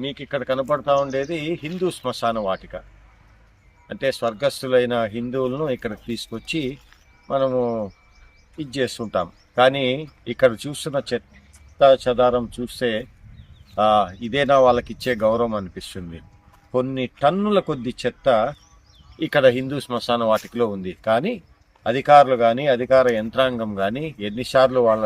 మీకు ఇక్కడ కనపడతా ఉండేది హిందూ శ్మశాన వాటిక. అంటే స్వర్గస్థులైన హిందువులను ఇక్కడ తీసుకొచ్చి మనము ఇది చేస్తుంటాం. కానీ ఇక్కడ చూస్తున్న చెత్త చెదారం చూస్తే ఇదేనా వాళ్ళకి ఇచ్చే గౌరవం అనిపిస్తుంది. కొన్ని టన్నుల కొద్ది చెత్త ఇక్కడ హిందూ శ్మశాన వాటికలో ఉంది. కానీ అధికారులు కానీ అధికార యంత్రాంగం కానీ ఎన్నిసార్లు వాళ్ళ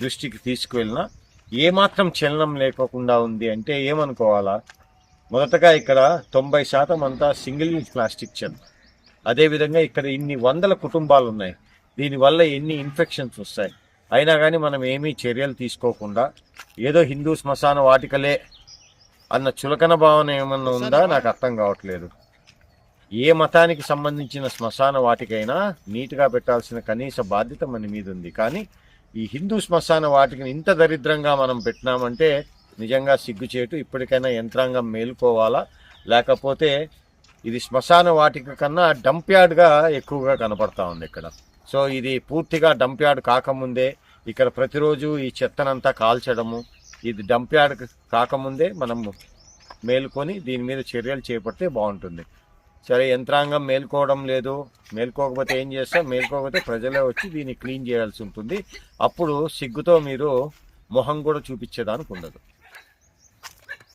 దృష్టికి తీసుకువెళ్ళినా ఏమాత్రం చలనం లేకోకుండా ఉంది. అంటే ఏమనుకోవాలా, మొదటగా ఇక్కడ 90% అంతా సింగిల్ యూజ్ ప్లాస్టిక్ చెత్త. అదేవిధంగా ఇక్కడ ఇన్ని వందల కుటుంబాలు ఉన్నాయి. దీనివల్ల ఎన్ని ఇన్ఫెక్షన్స్ వస్తాయి. అయినా కానీ మనం ఏమీ చర్యలు తీసుకోకుండా ఏదో హిందూ శ్మశాన వాటికలే అన్న చులకన భావన ఏమన్నా ఉందా నాకు అర్థం కావట్లేదు. ఏ మతానికి సంబంధించిన శ్మశాన వాటికైనా నీట్గా పెట్టాల్సిన కనీస బాధ్యత మన మీద ఉంది. కానీ ఈ హిందూ శ్మశాన వాటికని ఇంత దరిద్రంగా మనం పెట్టినామంటే నిజంగా సిగ్గుచేటు. ఇప్పటికైనా యంత్రాంగం మేలుకోవాలా, లేకపోతే ఇది శ్మశాన వాటిక కన్నా డంప్ యార్డ్గా ఎక్కువగా కనపడతా ఉంది ఇక్కడ. సో ఇది పూర్తిగా డంప్ యార్డ్ కాకముందే ఇక్కడ ప్రతిరోజు ఈ చెత్తనంతా కాల్చడము, ఇది డంప్ యార్డ్ కాకముందే మనం మేలుకొని దీని మీద చర్యలు చేపడితే బాగుంటుంది. సరే, యంత్రాంగం మేల్కోవడం లేదు, మేల్కోకపోతే ఏం చేస్తాం, మేల్కోకపోతే ప్రజలే వచ్చి దీన్ని క్లీన్ చేయాల్సి ఉంటుంది. అప్పుడు సిగ్గుతో మీరు మొహం కూడా చూపించేదానికి ఉండదు.